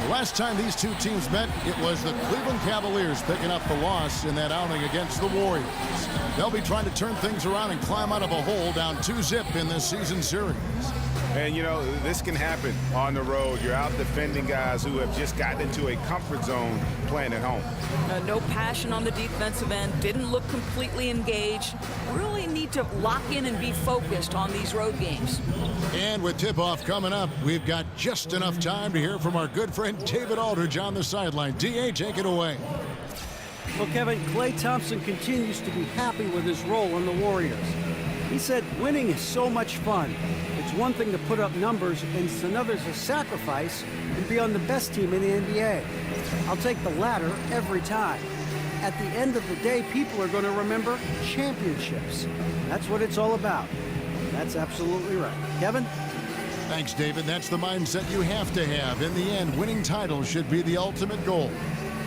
The last time these two teams met, it was the Cleveland Cavaliers picking up the loss in that outing against the Warriors. They'll be trying to turn things around and climb out of a hole down 2-0 in this season series. And, you know, this can happen on the road. You're out defending guys who have just gotten into a comfort zone playing at home. No passion on the defensive end. Didn't look completely engaged. Really need to lock in and be focused on these road games. And with tip-off coming up, we've got just enough time to hear from our good friend David Aldridge on the sideline. D.A., take it away. Well, Kevin, Klay Thompson continues to be happy with his role in the Warriors. He said winning is so much fun. It's one thing to put up numbers, and it's another to sacrifice and be on the best team in the NBA. I'll take the latter every time. At the end of the day, people are going to remember championships. That's what it's all about. That's absolutely right. Kevin? Thanks, David. That's the mindset you have to have. In the end, winning titles should be the ultimate goal.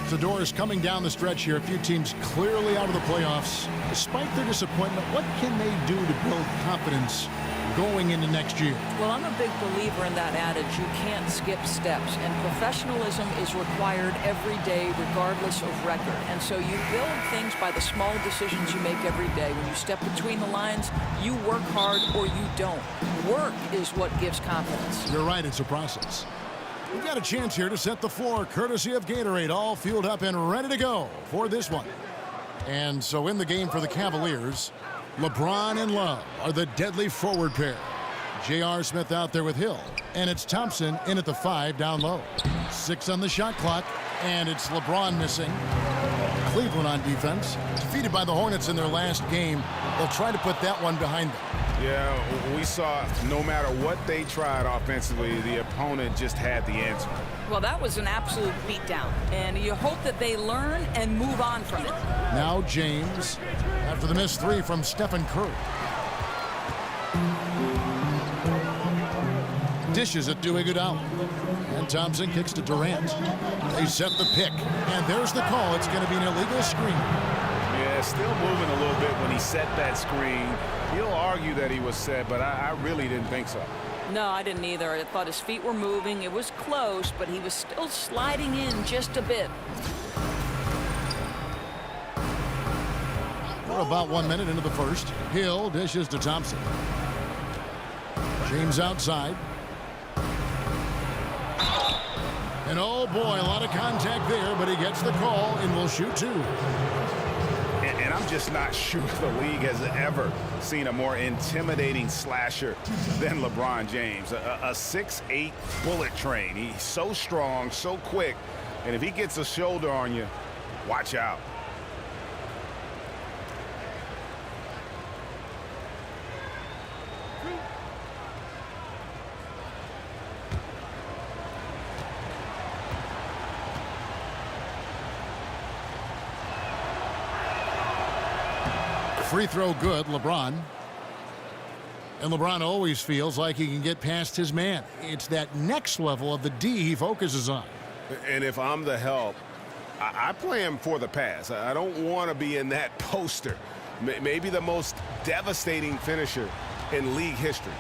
Zador's coming down the stretch here. A few teams clearly out of the playoffs. Despite their disappointment, what can they do to build confidence going into next year? Well, I'm a big believer in that adage. You can't skip steps, and professionalism is required every day regardless of record. And so you build things by the small decisions you make every day. When you step between the lines, you work hard or you don't. Work is what gives confidence. You're right, it's a process. We've got a chance here to set the floor, courtesy of Gatorade, all fueled up and ready to go for this one. And so in the game for the Cavaliers, LeBron and Love are the deadly forward pair. J.R. Smith out there with Hill, and it's Thompson in at the 5 down low. 6 on the shot clock, and it's LeBron missing. Cleveland on defense, defeated by the Hornets in their last game. They'll try to put that one behind them. Yeah, we saw no matter what they tried offensively, the opponent just had the answer. Well, that was an absolute beatdown, and you hope that they learn and move on from it. Now James, after the missed 3 from Stephen Curry. Dishes it to Iguodala. And Thompson kicks to Durant. They set the pick, and there's the call. It's going to be an illegal screen. Yeah, still moving a little bit when he set that screen. He'll argue that he was set, but I really didn't think so. No, I didn't either. I thought his feet were moving. It was close, but he was still sliding in just a bit. We're about 1 minute into the first. Hill dishes to Thompson. James outside. And oh boy, a lot of contact there, but he gets the call and will shoot 2. And I'm just not sure the league has ever seen a more intimidating slasher than LeBron James. A 6'8" bullet train. He's so strong, so quick, and if he gets a shoulder on you, watch out. Free throw good, LeBron. And LeBron always feels like he can get past his man. It's that next level of the D he focuses on. And if I'm the help, I play him for the pass. I don't want to be in that poster. Maybe the most devastating finisher in league history.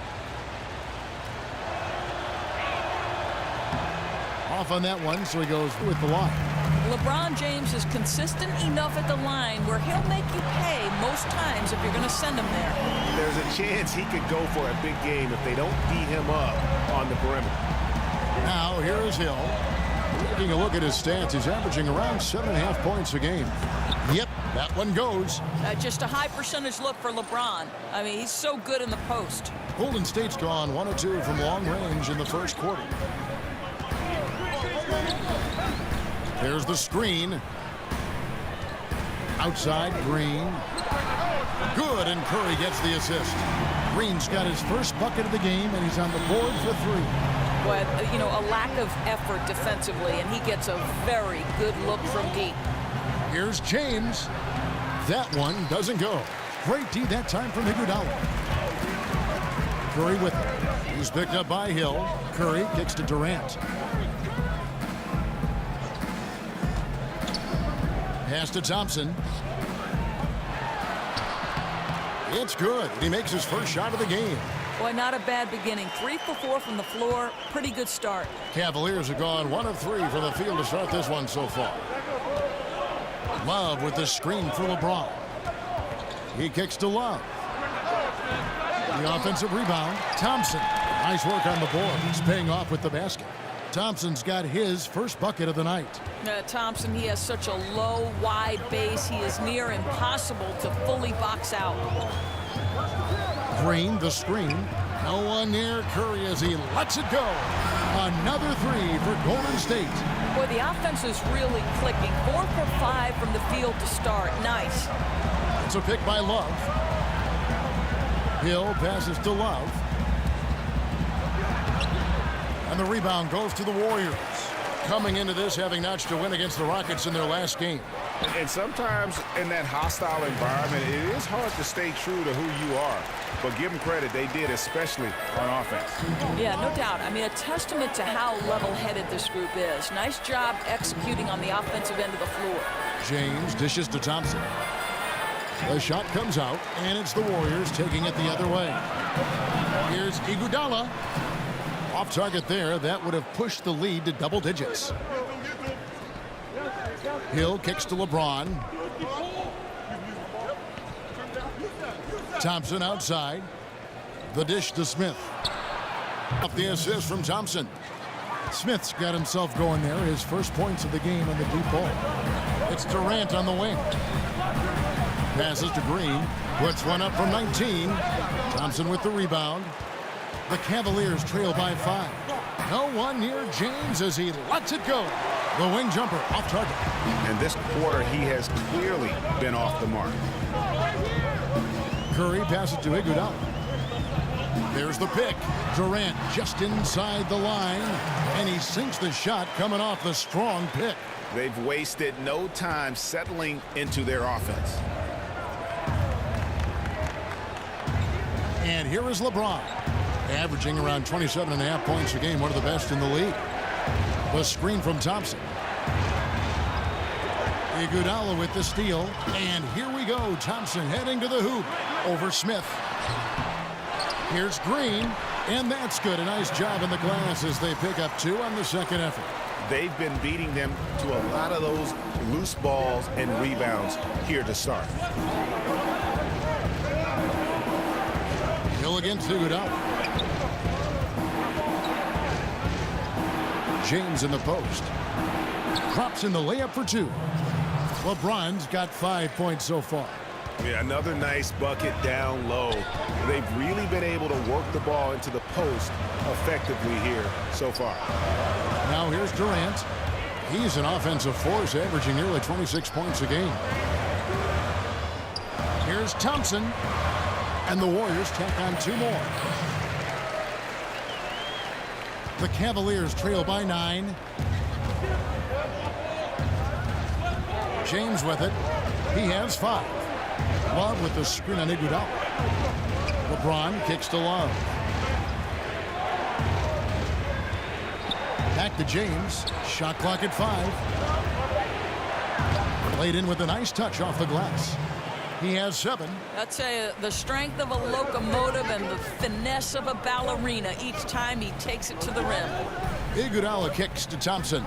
Off on that one, so he goes with the line. LeBron James is consistent enough at the line where he'll make you pay most times if you're going to send him there. There's a chance he could go for a big game if they don't beat him up on the perimeter. Now, here is Hill. Taking a look at his stats, he's averaging around 7.5 points a game. Yep, that one goes. Just a high percentage look for LeBron. I mean, he's so good in the post. Golden State's gone 1 of 2 from long range in the first quarter. There's the screen. Outside, Green. Good, and Curry gets the assist. Green's got his first bucket of the game, and he's on the board for 3. But, you know, a lack of effort defensively, and he gets a very good look from deep. Here's James. That one doesn't go. Great D that time from Iguodala. Curry with it. He's picked up by Hill. Curry kicks to Durant. Pass to Thompson. It's good. He makes his first shot of the game. Boy, not a bad beginning. 3 for 4 from the floor. Pretty good start. Cavaliers have gone 1 of 3 from the field to start this one so far. Love with the screen for LeBron. He kicks to Love. The offensive rebound. Thompson. Nice work on the board. He's paying off with the basket. Thompson's got his first bucket of the night. Thompson, he has such a low, wide base. He is near impossible to fully box out. Green, the screen. No one near Curry as he lets it go. Another 3 for Golden State. Boy, the offense is really clicking. 4 for 5 from the field to start. Nice. It's a pick by Love. Hill passes to Love. And the rebound goes to the Warriors. Coming into this having notched a win against the Rockets in their last game. And sometimes in that hostile environment, it is hard to stay true to who you are. But give them credit, they did, especially on offense. Yeah, no doubt. I mean, a testament to how level-headed this group is. Nice job executing on the offensive end of the floor. James dishes to Thompson. The shot comes out, and it's the Warriors taking it the other way. Here's Iguodala. Off target there. That would have pushed the lead to double digits. Hill kicks to LeBron. Thompson outside. The dish to Smith. Off the assist from Thompson. Smith's got himself going there. His first points of the game on the deep ball. It's Durant on the wing. Passes to Green. Puts one up from 19. Thompson with the rebound. The Cavaliers trail by 5. No one near James as he lets it go. The wing jumper off target. And this quarter, he has clearly been off the mark. Curry passes to Iguodala. There's the pick. Durant just inside the line, and he sinks the shot coming off the strong pick. They've wasted no time settling into their offense. And here is LeBron, averaging around 27.5 points a game, one of the best in the league. The screen from Thompson. Iguodala with the steal, and here we go. Thompson heading to the hoop over Smith. Here's Green, and that's good. A nice job in the glass as they pick up 2 on the second effort. They've been beating them to a lot of those loose balls and rebounds here to start. Hill against Iguodala. James in the post. Drops in the layup for 2. LeBron's got 5 points so far. Yeah, another nice bucket down low. They've really been able to work the ball into the post effectively here so far. Now here's Durant. He's an offensive force, averaging nearly 26 points a game. Here's Thompson. And the Warriors tack on 2 more. The Cavaliers trail by 9. James with it. He has 5. Love with the screen on Iguodala. LeBron kicks to Love. Back to James. Shot clock at 5. Played in with a nice touch off the glass. He has 7. I'll tell you, the strength of a locomotive and the finesse of a ballerina each time he takes it to the rim. Iguodala kicks to Thompson.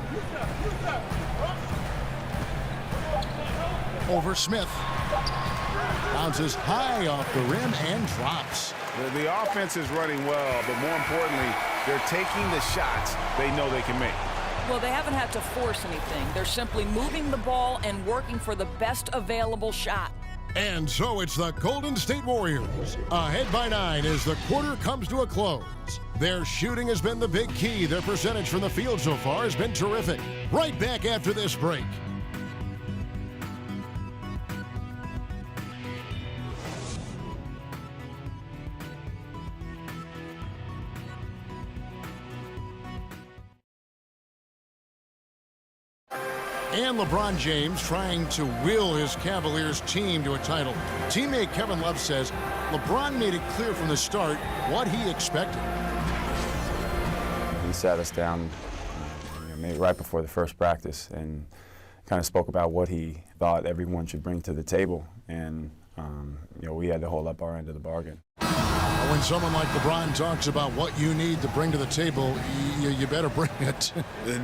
Over Smith. Bounces high off the rim and drops. The offense is running well, but more importantly, they're taking the shots they know they can make. Well, they haven't had to force anything. They're simply moving the ball and working for the best available shot. And so it's the Golden State Warriors, ahead by 9 as the quarter comes to a close. Their shooting has been the big key. Their percentage from the field so far has been terrific. Right back after this break. And LeBron James trying to will his Cavaliers team to a title. Teammate Kevin Love says LeBron made it clear from the start what he expected. He sat us down maybe right before the first practice and kind of spoke about what he thought everyone should bring to the table. And we had to hold up our end of the bargain. When someone like LeBron talks about what you need to bring to the table, you better bring it.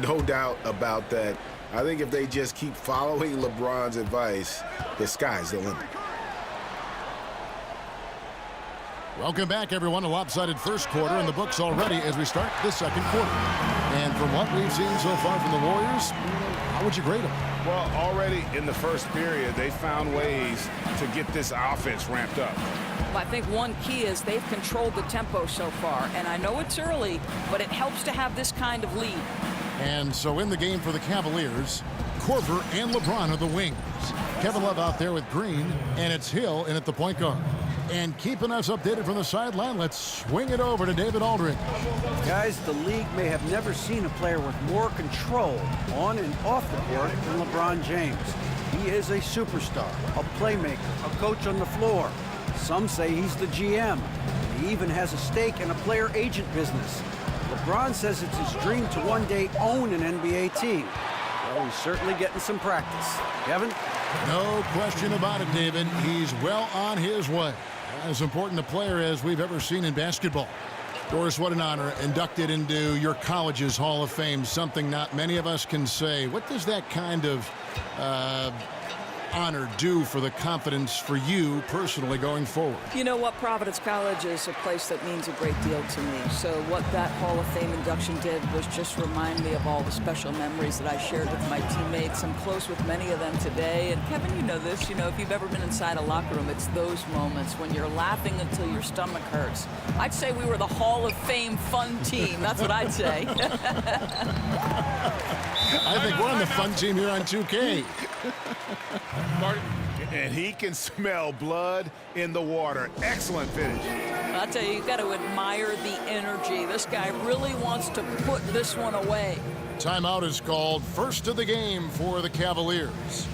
No doubt about that. I think if they just keep following LeBron's advice, the sky's the limit. Welcome back, everyone. A lopsided first quarter in the books already as we start the second quarter. And from what we've seen so far from the Warriors, how would you grade them? Well, already in the first period, they found ways to get this offense ramped up. Well, I think one key is they've controlled the tempo so far. And I know it's early, but it helps to have this kind of lead. And so in the game for the Cavaliers, Korver and LeBron are the wings. Kevin Love out there with Green, and it's Hill in at the point guard. And keeping us updated from the sideline, let's swing it over to David Aldridge. Guys, the league may have never seen a player with more control on and off the court than LeBron James. He is a superstar, a playmaker, a coach on the floor. Some say he's the GM. He even has a stake in a player agent business. LeBron says it's his dream to one day own an NBA team. Well, he's certainly getting some practice. Kevin? No question about it, David. He's well on his way. As important a player as we've ever seen in basketball. Doris, what an honor. Inducted into your college's Hall of Fame, something not many of us can say. What does that kind of honor do for the confidence for you personally going forward? You know what? Providence College is a place that means a great deal to me. So what that Hall of Fame induction did was just remind me of all the special memories that I shared with my teammates. I'm close with many of them today. And Kevin, you know this. You know, if you've ever been inside a locker room, it's those moments when you're laughing until your stomach hurts. I'd say we were the Hall of Fame fun team. That's what I'd say. I think we're on the fun team here on 2K. Martin, and he can smell blood in the water. Excellent finish. I'll tell you, you've got to admire the energy. This guy really wants to put this one away. Timeout is called. First of the game for the Cavaliers.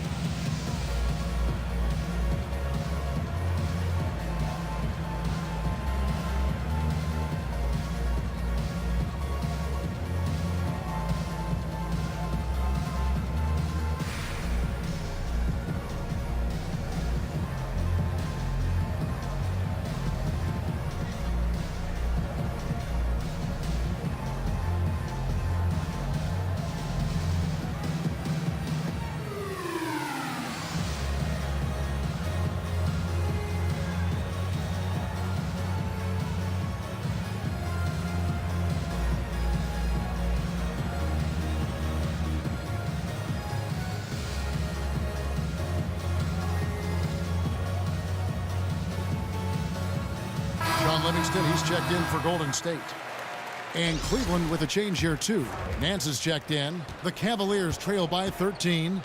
Livingston, he's checked in for Golden State. And Cleveland with a change here, too. Nance is checked in. The Cavaliers trail by 13.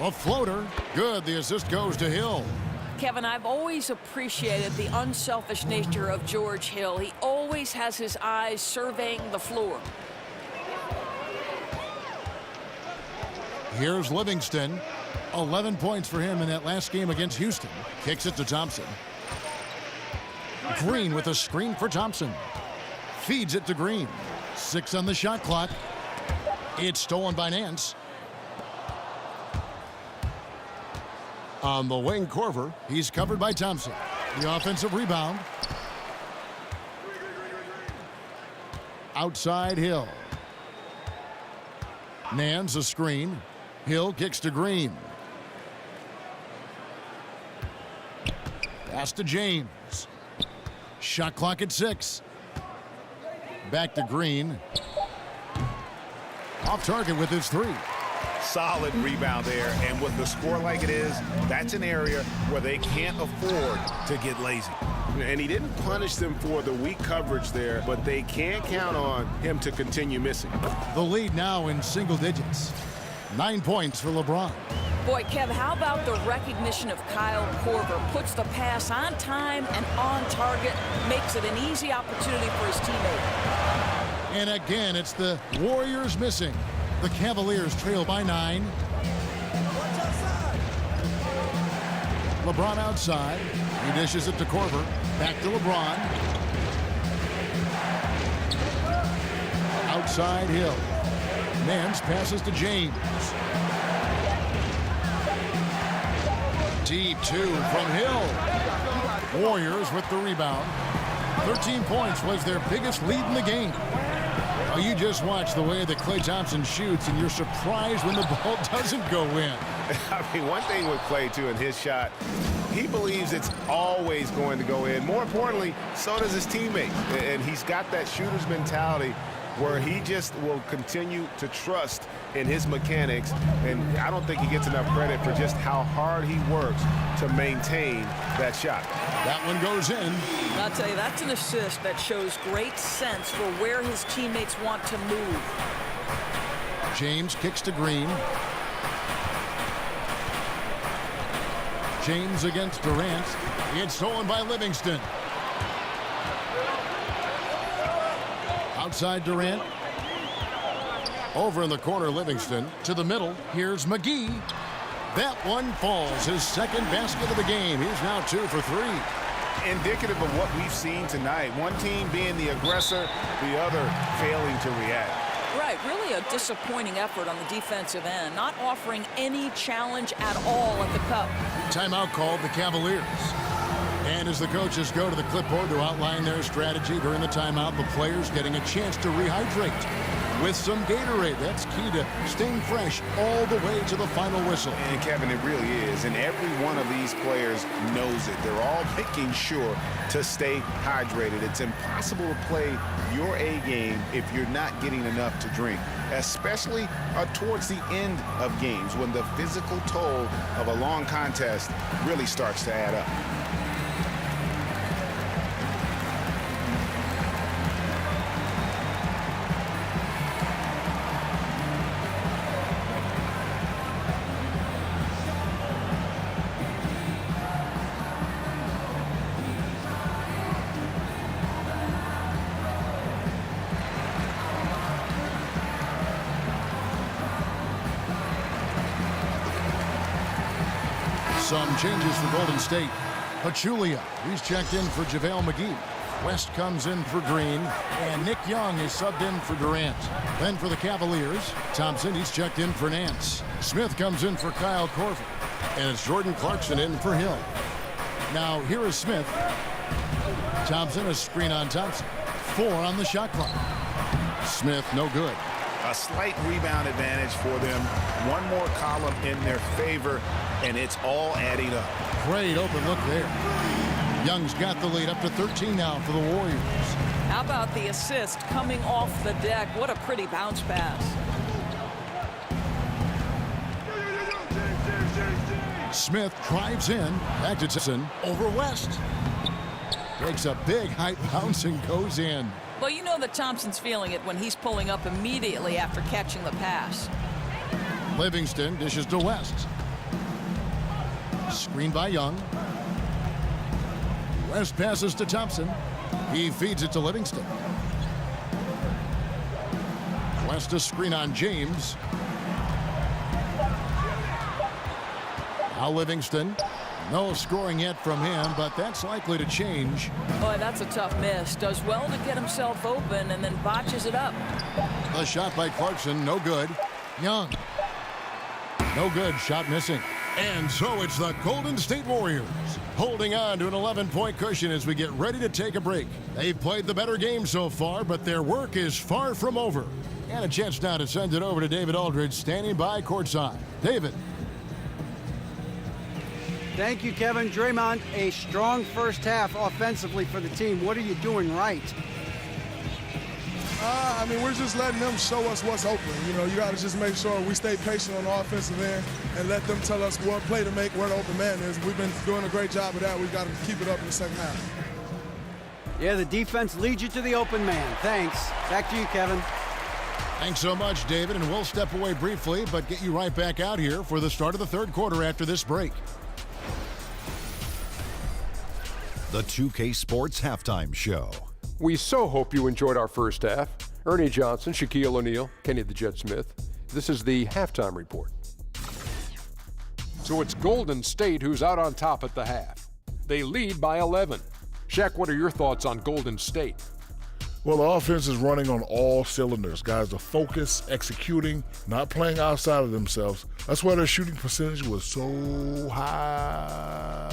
A floater. Good. The assist goes to Hill. Kevin, I've always appreciated the unselfish nature of George Hill. He always has his eyes surveying the floor. Here's Livingston. 11 points for him in that last game against Houston. Kicks it to Thompson. Green with a screen for Thompson. Feeds it to Green. 6 on the shot clock. It's stolen by Nance. On the wing, Korver. He's covered by Thompson. The offensive rebound. Outside Hill. Nance a screen. Hill kicks to Green. Pass to James. Shot clock at 6. Back to Green. Off target with his 3. Solid rebound there, and with the score like it is, that's an area where they can't afford to get lazy. And he didn't punish them for the weak coverage there, but they can't count on him to continue missing. The lead now in single digits. 9 points for LeBron. Boy, Kev, how about the recognition of Kyle Korver? Puts the pass on time and on target, makes it an easy opportunity for his teammate. And again, it's the Warriors missing. The Cavaliers trail by 9. LeBron outside. He dishes it to Korver. Back to LeBron. Outside Hill. Nance passes to James. Deep two from Hill. Warriors with the rebound. 13 points was their biggest lead in the game. Oh, you just watch the way that Klay Thompson shoots, and you're surprised when the ball doesn't go in. I mean, one thing with Klay, too, in his shot, he believes it's always going to go in. More importantly, so does his teammates. And he's got that shooter's mentality where he just will continue to trust in his mechanics. And I don't think he gets enough credit for just how hard he works to maintain that shot. That one goes in. I'll tell you, that's an assist that shows great sense for where his teammates want to move. James kicks to Green. James against Durant. It's stolen by Livingston. Outside Durant. Over in the corner, Livingston. To the middle, here's McGee. That one falls. His second basket of the game. He's now 2 for 3. Indicative of what we've seen tonight. One team being the aggressor, the other failing to react. Right, really a disappointing effort on the defensive end, not offering any challenge at all at the cup. Timeout called the Cavaliers. And as the coaches go to the clipboard to outline their strategy during the timeout, the players getting a chance to rehydrate with some Gatorade. That's key to staying fresh all the way to the final whistle. And Kevin, it really is. And every one of these players knows it. They're all making sure to stay hydrated. It's impossible to play your A game if you're not getting enough to drink, especially towards the end of games when the physical toll of a long contest really starts to add up. Some changes for Golden State. Pachulia, he's checked in for JaVale McGee. West comes in for Green, and Nick Young is subbed in for Durant. Then for the Cavaliers, Thompson, he's checked in for Nance. Smith comes in for Kyle Korver, and it's Jordan Clarkson in for Hill. Now here is Smith. Thompson, a screen on Thompson. 4 on the shot clock. Smith, no good. A slight rebound advantage for them. One more column in their favor, and it's all adding up. Great open look there. Young's got the lead up to 13 now for the Warriors. How about the assist coming off the deck? What a pretty bounce pass. Smith drives in. Back to Thompson. Over West. Takes a big high bounce and goes in. Well, you know that Thompson's feeling it when he's pulling up immediately after catching the pass. Livingston dishes to West. Screen by Young. West passes to Thompson. He feeds it to Livingston. West a screen on James. Now Livingston. No scoring yet from him, but that's likely to change. Boy, that's a tough miss. Does well to get himself open and then botches it up. A shot by Clarkson, no good. Young. No good, shot missing. And so it's the Golden State Warriors holding on to an 11-point cushion as we get ready to take a break. They've played the better game so far, but their work is far from over. And a chance now to send it over to David Aldridge, standing by courtside. David. Thank you, Kevin. Draymond, a strong first half offensively for the team. What are you doing right? I mean, we're just letting them show us what's open. You know, you got to just make sure we stay patient on the offensive end and let them tell us what play to make, where the open man is. We've been doing a great job of that. We've got to keep it up in the second half. Yeah, the defense leads you to the open man. Thanks. Back to you, Kevin. Thanks so much, David, and we'll step away briefly, but get you right back out here for the start of the third quarter after this break. The 2K Sports Halftime Show. We so hope you enjoyed our first half. Ernie Johnson, Shaquille O'Neal, Kenny the Jet Smith. This is the halftime report. So it's Golden State who's out on top at the half. They lead by 11. Shaq, what are your thoughts on Golden State? Well, the offense is running on all cylinders. Guys are focused, executing, not playing outside of themselves. That's why their shooting percentage was so high.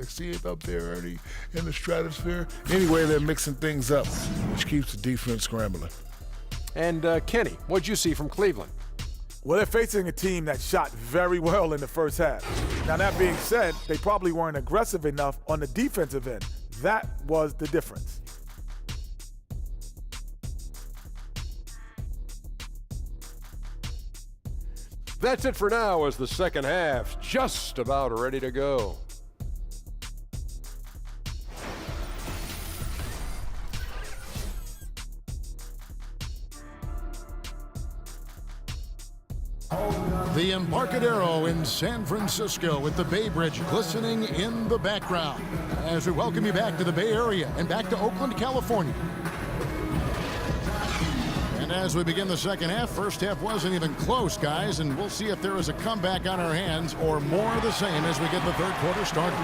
See it up there, Ernie, in the stratosphere? Anyway, they're mixing things up, which keeps the defense scrambling. And Kenny, what'd you see from Cleveland? Well, they're facing a team that shot very well in the first half. Now, that being said, they probably weren't aggressive enough on the defensive end. That was the difference. That's it for now as the second half's just about ready to go. The Embarcadero in San Francisco with the Bay Bridge glistening in the background as we welcome you back to the Bay Area and back to Oakland, California. And as we begin the second half, first half wasn't even close, guys, and we'll see if there is a comeback on our hands or more of the same as we get the third quarter started.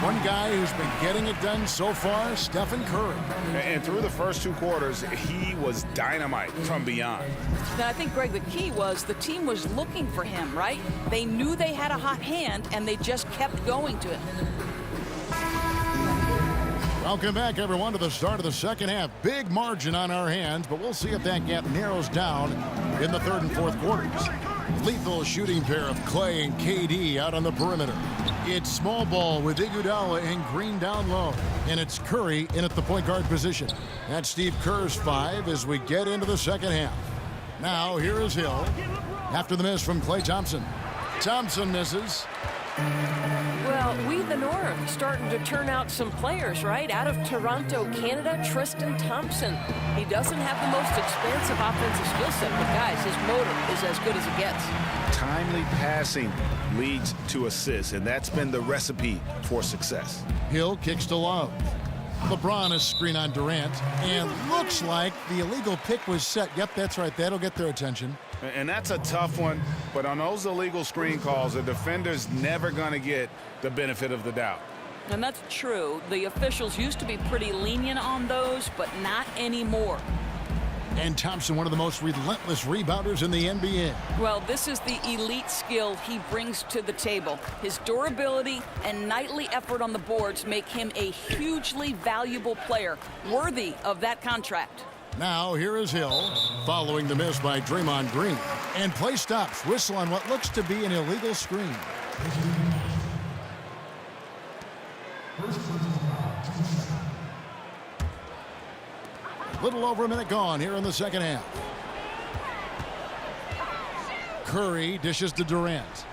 One guy who's been getting it done so far, Stephen Curry. And through the first two quarters, he was dynamite from beyond. Now, I think, Greg, the key was the team was looking for him, right? They knew they had a hot hand, and they just kept going to it. Welcome back, everyone, to the start of the second half. Big margin on our hands, but we'll see if that gap narrows down in the third and fourth quarters. Lethal shooting pair of Clay and KD out on the perimeter. It's small ball with Iguodala and Green down low. And it's Curry in at the point guard position. That's Steve Kerr's 5 as we get into the second half. Now, here is Hill after the miss from Klay Thompson. Thompson misses. Well, we the North starting to turn out some players, right? Out of Toronto, Canada, Tristan Thompson. He doesn't have the most expansive offensive skill set, but guys, his motor is as good as it gets. Timely passing leads to assists, and that's been the recipe for success. Hill kicks to Love. LeBron is screen on Durant, and looks like the illegal pick was set. Yep, that's right. That'll get their attention. And that's a tough one, but on those illegal screen calls, the defender's never going to get the benefit of the doubt. And that's true. The officials used to be pretty lenient on those, but not anymore. And Thompson, one of the most relentless rebounders in the NBA. Well, this is the elite skill he brings to the table. His durability and nightly effort on the boards make him a hugely valuable player, worthy of that contract. Now, here is Hill, following the miss by Draymond Green. And play stops, whistle on what looks to be an illegal screen. A little over a minute gone here in the second half. Curry dishes to Durant.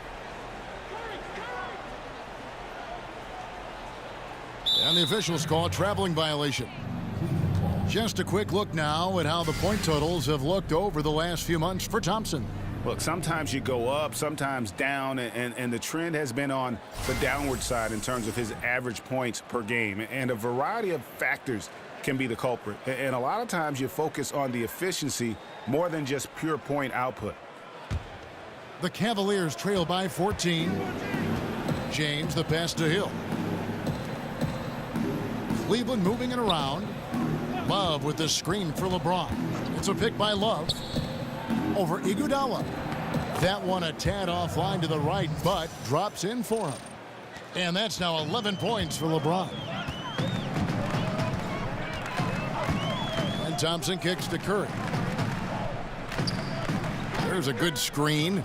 And the officials call a traveling violation. Just a quick look now at how the point totals have looked over the last few months for Thompson. Look, sometimes you go up, sometimes down, and the trend has been on the downward side in terms of his average points per game. And a variety of factors can be the culprit. And a lot of times you focus on the efficiency more than just pure point output. The Cavaliers trail by 14. James, the pass to Hill. Cleveland moving it around. Love with the screen for LeBron. It's a pick by Love over Iguodala. That one a tad offline to the right, but drops in for him. And that's now 11 points for LeBron. And Thompson kicks to Curry. There's a good screen.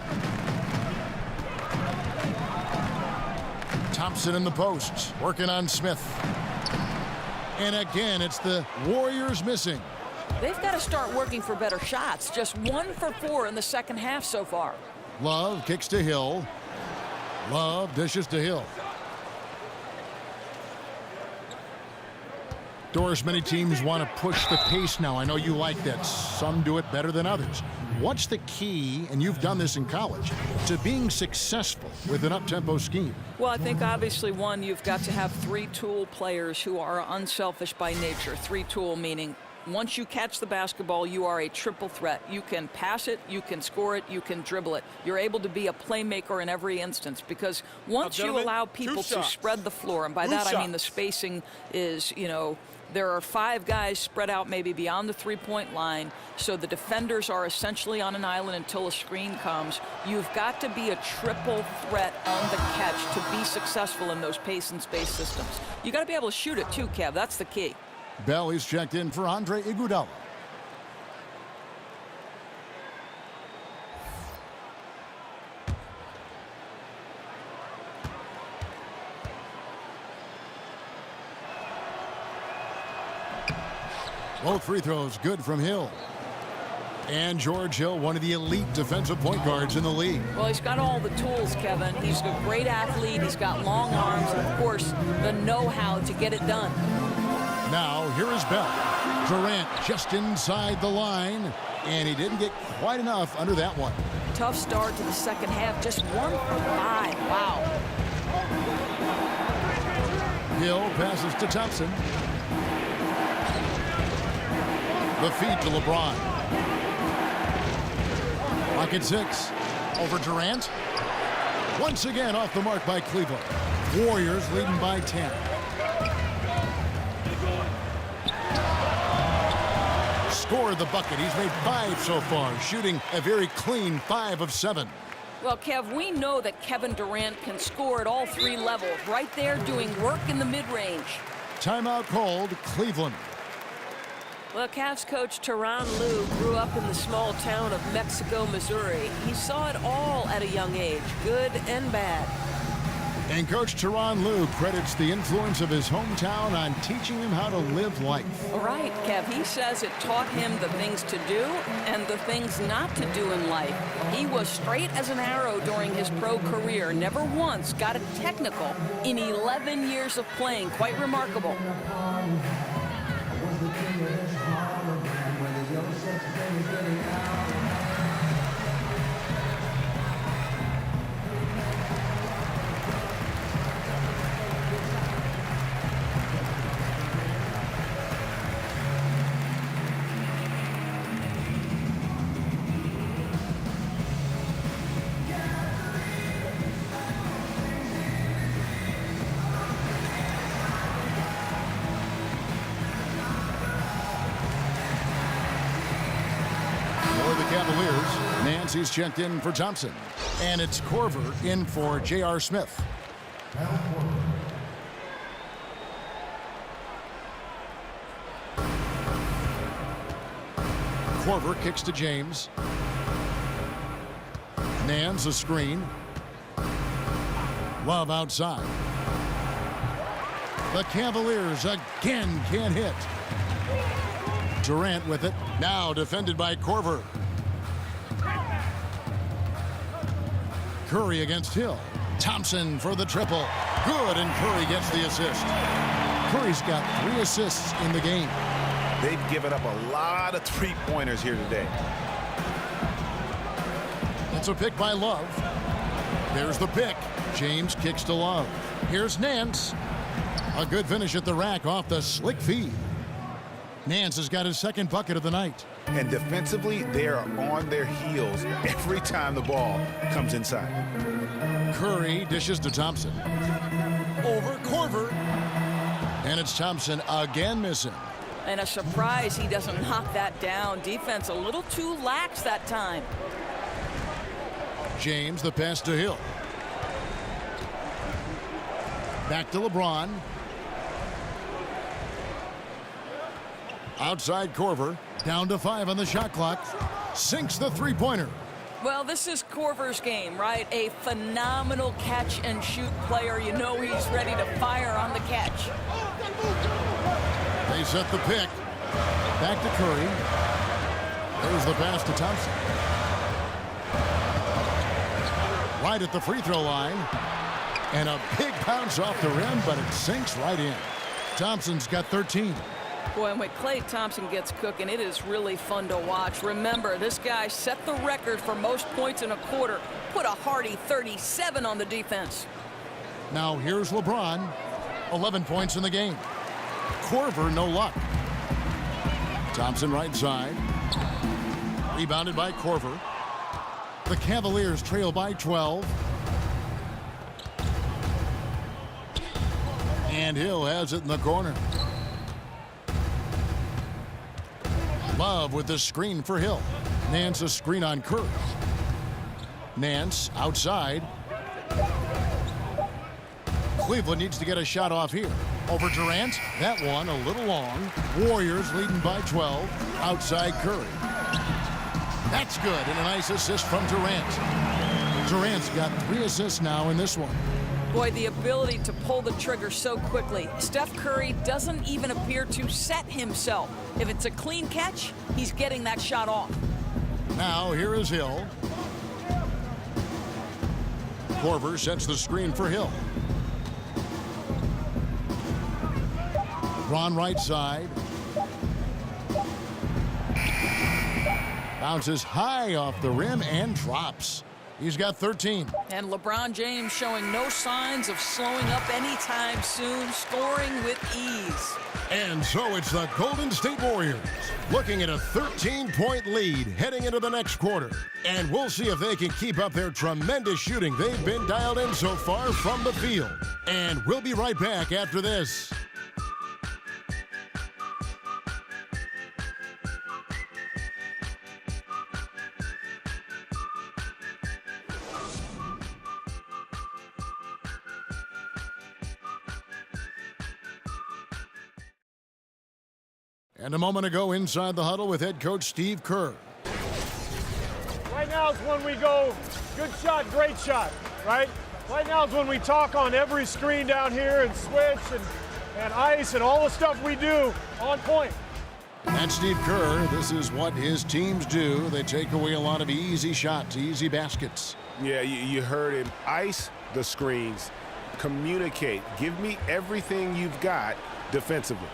Thompson in the posts, working on Smith. And again, it's the Warriors missing. They've got to start working for better shots. Just 1 for 4 in the second half so far. Love kicks to Hill. Love dishes to Hill. Doris, many teams want to push the pace now. I know you like that. Some do it better than others. What's the key, and you've done this in college, to being successful with an up-tempo scheme? Well, I think obviously, one, you've got to have three-tool players who are unselfish by nature. Three-tool meaning once you catch the basketball, you are a triple threat. You can pass it, you can score it, you can dribble it. You're able to be a playmaker in every instance because once you allow people to spread the floor, and by that I mean the spacing is, There are 5 guys spread out maybe beyond the three-point line, so the defenders are essentially on an island until a screen comes. You've got to be a triple threat on the catch to be successful in those pace and space systems. You got to be able to shoot it too, Kev. That's the key. Bell is checked in for Andre Iguodala. Both free throws good from Hill. And George Hill, one of the elite defensive point guards in the league. Well, he's got all the tools, Kevin. He's a great athlete. He's got long arms, and, of course, the know-how to get it done. Now, here is Bell. Durant just inside the line, and he didn't get quite enough under that one. Tough start to the second half. Just 1 for 5. Wow. Hill passes to Thompson. The feed to LeBron. Pocket 6. Over Durant. Once again off the mark by Cleveland. Warriors leading by 10. Scored the bucket. He's made 5 so far, shooting a very clean 5 of 7. Well, Kev, we know that Kevin Durant can score at all 3 levels. Right there doing work in the mid-range. Timeout called, Cleveland. Well, Cavs coach Tyronn Lue grew up in the small town of Mexico, Missouri. He saw it all at a young age, good and bad. And Coach Tyronn Lue credits the influence of his hometown on teaching him how to live life. All right, Kev, he says it taught him the things to do and the things not to do in life. He was straight as an arrow during his pro career, never once got a technical in 11 years of playing. Quite remarkable. Cavaliers. Nancy's checked in for Thompson. And it's Korver in for J.R. Smith. Korver kicks to James. Nance a screen. Love outside. The Cavaliers again can't hit. Durant with it. Now defended by Korver. Curry against Hill. Thompson for the triple. Good, and Curry gets the assist. Curry's got 3 assists in the game. They've given up a lot of three-pointers here today. It's a pick by Love. There's the pick. James kicks to Love. Here's Nance. A good finish at the rack off the slick feed. Nance has got his 2nd bucket of the night. And defensively, they are on their heels every time the ball comes inside. Curry dishes to Thompson. Over Korver. And it's Thompson again missing. And a surprise he doesn't knock that down. Defense a little too lax that time. James, the pass to Hill. Back to LeBron. Outside Korver. Down to 5 on the shot clock. Sinks the three-pointer. Well, this is Korver's game, right? A phenomenal catch-and-shoot player. You know he's ready to fire on the catch. They set the pick. Back to Curry. There's the pass to Thompson. Right at the free throw line. And a big bounce off the rim, but it sinks right in. Thompson's got 13. Boy, and when Klay Thompson gets cooking, it is really fun to watch. Remember, this guy set the record for most points in a quarter. Put a hearty 37 on the defense. Now here's LeBron. 11 points in the game. Korver, no luck. Thompson right side. Rebounded by Korver. The Cavaliers trail by 12. And Hill has it in the corner. Love with the screen for Hill. Nance a screen on Curry. Nance outside. Cleveland needs to get a shot off here. Over Durant. That one a little long. Warriors leading by 12. Outside Curry. That's good, and a nice assist from Durant. Durant's got 3 assists now in this one. Boy, the ability to pull the trigger so quickly. Steph Curry doesn't even appear to set himself. If it's a clean catch, he's getting that shot off. Now here is Hill. Korver sets the screen for Hill. LeBron right side. Bounces high off the rim and drops. He's got 13. And LeBron James showing no signs of slowing up anytime soon, scoring with ease. And so it's the Golden State Warriors looking at a 13-point lead heading into the next quarter. And we'll see if they can keep up their tremendous shooting they've been dialed in so far from the field. And we'll be right back after this. And a moment ago inside the huddle with head coach Steve Kerr. Right now is when we go good shot, great shot, right? Right now is when we talk on every screen down here and switch and ice and all the stuff we do on point. That's Steve Kerr. This is what his teams do. They take away a lot of easy shots, easy baskets. Yeah, you heard him. Ice the screens. Communicate. Give me everything you've got defensively.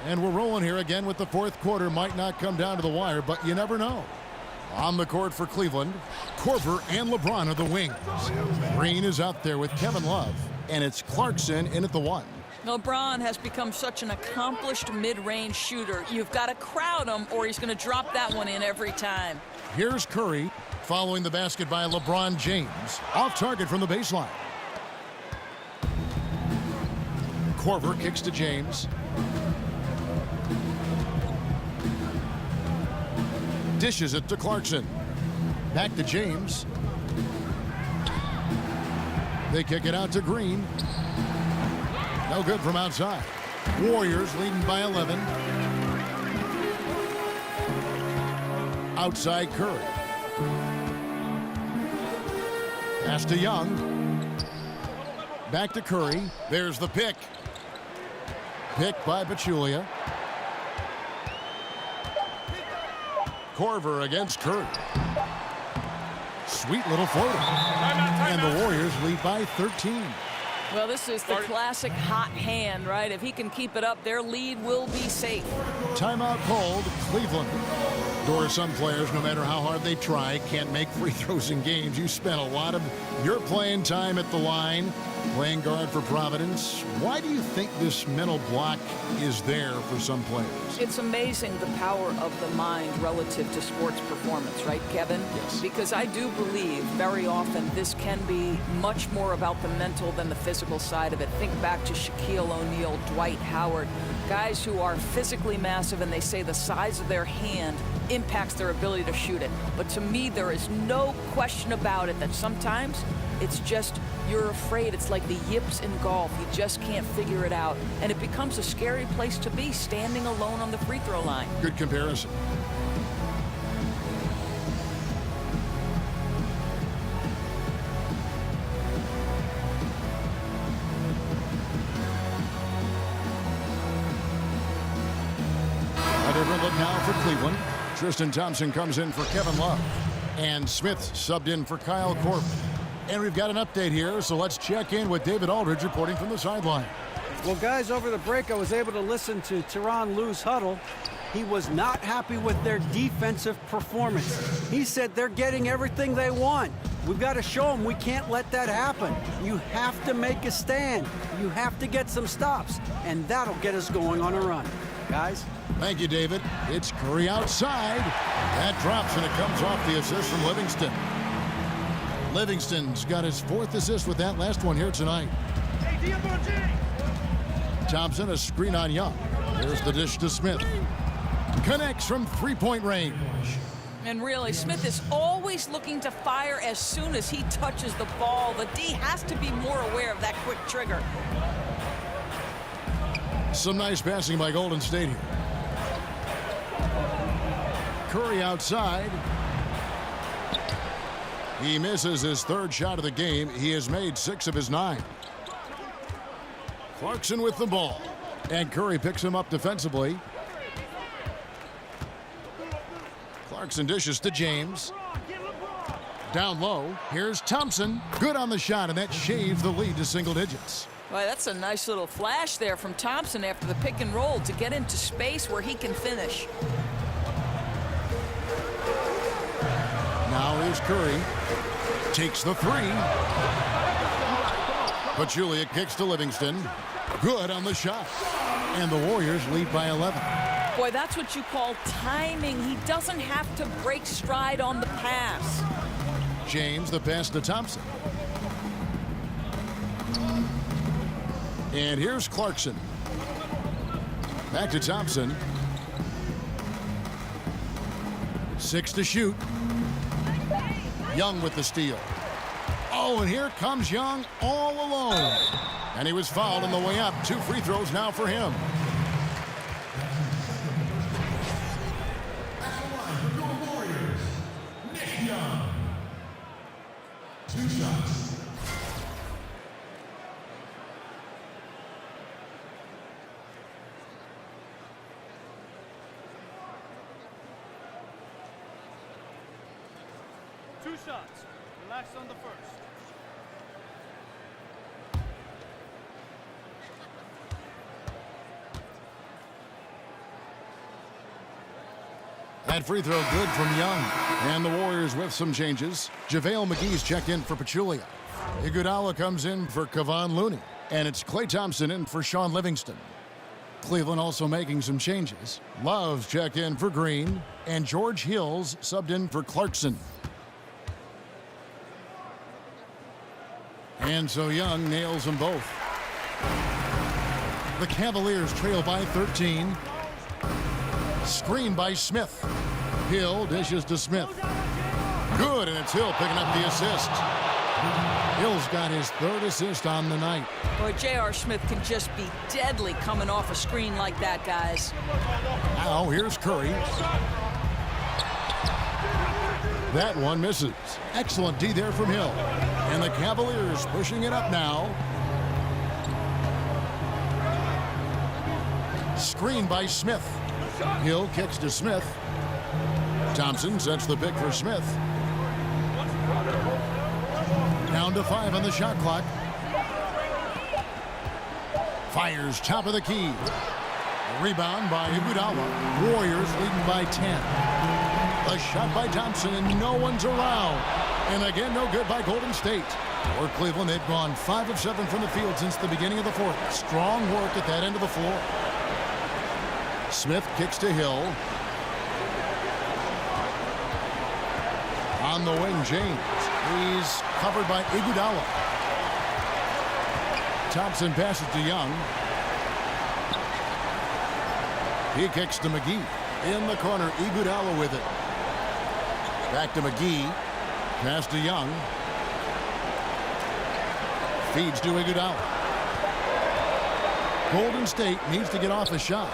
And we're rolling here again with the fourth quarter. Might not come down to the wire, but you never know. On the court for Cleveland, Korver and LeBron are the wings. Green is out there with Kevin Love, and it's Clarkson in at the 1. LeBron has become such an accomplished mid-range shooter. You've got to crowd him or he's going to drop that one in every time. Here's Curry following the basket by LeBron James. Off target from the baseline. Korver kicks to James. Dishes it to Clarkson. Back to James. They kick it out to Green. No good from outside. Warriors leading by 11. Outside Curry. Pass to Young. Back to Curry. There's the pick. Pick by Pachulia. Korver against Curry. Sweet little floater. And the Warriors lead by 13. Well, this is the classic hot hand, right? If he can keep it up, their lead will be safe. Timeout called, Cleveland. Or some players, no matter how hard they try, can't make free throws in games. You spent a lot of your playing time at the line, playing guard for Providence. Why do you think this mental block is there for some players? It's amazing the power of the mind relative to sports performance, right, Kevin? Yes. Because I do believe very often this can be much more about the mental than the physical side of it. Think back to Shaquille O'Neal, Dwight Howard, guys who are physically massive, and they say the size of their hand impacts their ability to shoot it. But to me, there is no question about it that sometimes it's just you're afraid. It's like the yips in golf. You just can't figure it out. And it becomes a scary place to be, standing alone on the free throw line. Good comparison. A different look now for Cleveland. Tristan Thompson comes in for Kevin Love. And Smith subbed in for Kyle Korver. And we've got an update here, so let's check in with David Aldridge reporting from the sideline. Well, guys, over the break, I was able to listen to Tyronn Lue's huddle. He was not happy with their defensive performance. He said they're getting everything they want. We've got to show them we can't let that happen. You have to make a stand. You have to get some stops, and that'll get us going on a run. Guys? Thank you, David. It's Curry outside. That drops, and it comes off the assist from Livingston. Livingston's got his 4th assist with that last one here tonight. Thompson, a screen on Young. Here's the dish to Smith. Connects from three-point range. And really, Smith is always looking to fire as soon as he touches the ball. The D has to be more aware of that quick trigger. Some nice passing by Golden State here. Curry outside. He misses his third shot of the game. He has made 6 of his 9. Clarkson with the ball. And Curry picks him up defensively. Clarkson dishes to James. Down low. Here's Thompson. Good on the shot, and that shaves the lead to single digits. Boy, that's a nice little flash there from Thompson after the pick and roll to get into space where he can finish. Now here's Curry. Takes the 3. Pachulia kicks to Livingston. Good on the shot. And the Warriors lead by 11. Boy, that's what you call timing. He doesn't have to break stride on the pass. James, the pass to Thompson. And here's Clarkson. Back to Thompson. 6 to shoot. Young with the steal. Oh, and here comes Young all alone. And he was fouled on the way up. 2 free throws now for him. Two shots. Relax on the first. That free throw good from Young. And the Warriors with some changes. JaVale McGee's checked in for Pachulia. Iguodala comes in for Kevon Looney. And it's Klay Thompson in for Sean Livingston. Cleveland also making some changes. Love's checked in for Green. And George Hill's subbed in for Clarkson. And so Young nails them both. The Cavaliers trail by 13. Screen by Smith. Hill dishes to Smith. Good, and it's Hill picking up the assist. Hill's got his 3rd assist on the night. Boy, J.R. Smith can just be deadly coming off a screen like that, guys. Now here's Curry. That one misses. Excellent D there from Hill. And the Cavaliers pushing it up now. Screen by Smith. Hill kicks to Smith. Thompson sets the pick for Smith. Down to 5 on the shot clock. Fires top of the key. Rebound by Iguodala. Warriors leading by 10. A shot by Thompson, and no one's around. And again, no good by Golden State. For Cleveland, they've gone 5 of 7 from the field since the beginning of the 4th. Strong work at that end of the floor. Smith kicks to Hill. On the wing, James. He's covered by Iguodala. Thompson passes to Young. He kicks to McGee. In the corner, Iguodala with it. Back to McGee. Pass to Young. Feeds to Iguodala. Golden State needs to get off a shot.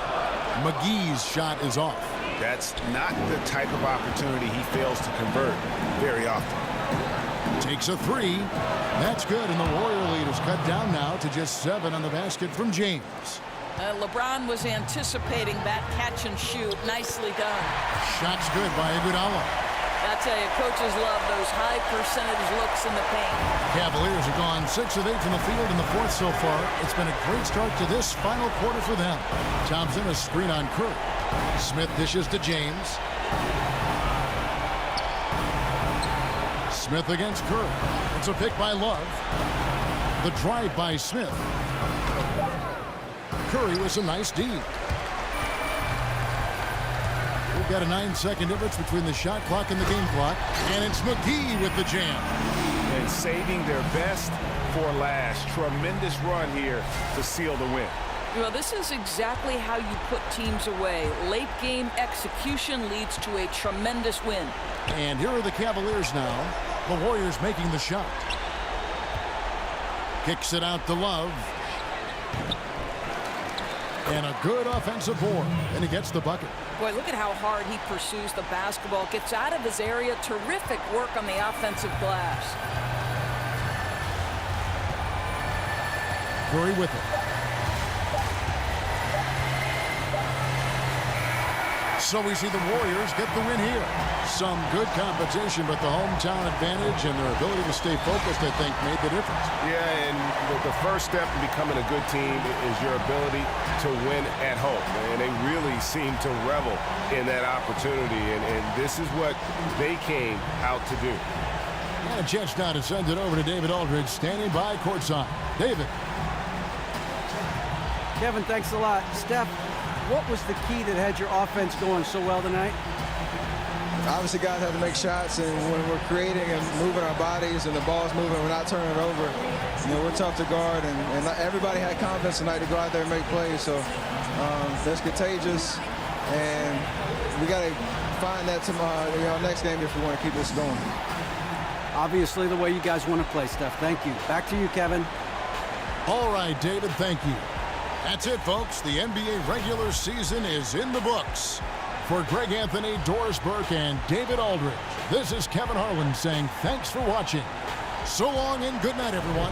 McGee's shot is off. That's not the type of opportunity he fails to convert very often. Takes a 3. That's good, and the Warrior lead is cut down now to just 7 on the basket from James. LeBron was anticipating that catch and shoot. Nicely done. Shot's good by Iguodala. I tell you, coaches love those high percentage looks in the paint. Cavaliers have gone 6 of 8 from the field in the 4th so far. It's been a great start to this final quarter for them. Thompson a screen on Curry. Smith dishes to James. Smith against Curry. It's a pick by Love. The drive by Smith. Curry with some nice D. We've got a 9-second difference between the shot clock and the game clock. And it's McGee with the jam. And saving their best for last. Tremendous run here to seal the win. Well, this is exactly how you put teams away. Late game execution leads to a tremendous win. And here are the Cavaliers now. The Warriors making the shot. Kicks it out to Love. And a good offensive board. And he gets the bucket. Boy, look at how hard he pursues the basketball. Gets out of his area. Terrific work on the offensive glass. Curry with it. So we see the Warriors get the win here. Some good competition, but the hometown advantage and their ability to stay focused, I think, made the difference. Yeah, and the first step in becoming a good team is your ability to win at home. And they really seem to revel in that opportunity, and this is what they came out to do. And a chance now to send it over to David Aldridge, standing by courtside. David. Kevin, thanks a lot. Steph, what was the key that had your offense going so well tonight? Obviously, guys have to make shots, and when we're creating and moving our bodies and the ball's moving, we're not turning it over. You know, we're tough to guard, and everybody had confidence tonight to go out there and make plays. So that's contagious, and we got to find that tomorrow, next game if we want to keep this going. Obviously, the way you guys want to play, Steph. Thank you. Back to you, Kevin. All right, David, thank you. That's it, folks. The NBA regular season is in the books. For Greg Anthony, Doris Burke, and David Aldridge, this is Kevin Harlan saying thanks for watching. So long and good night, everyone.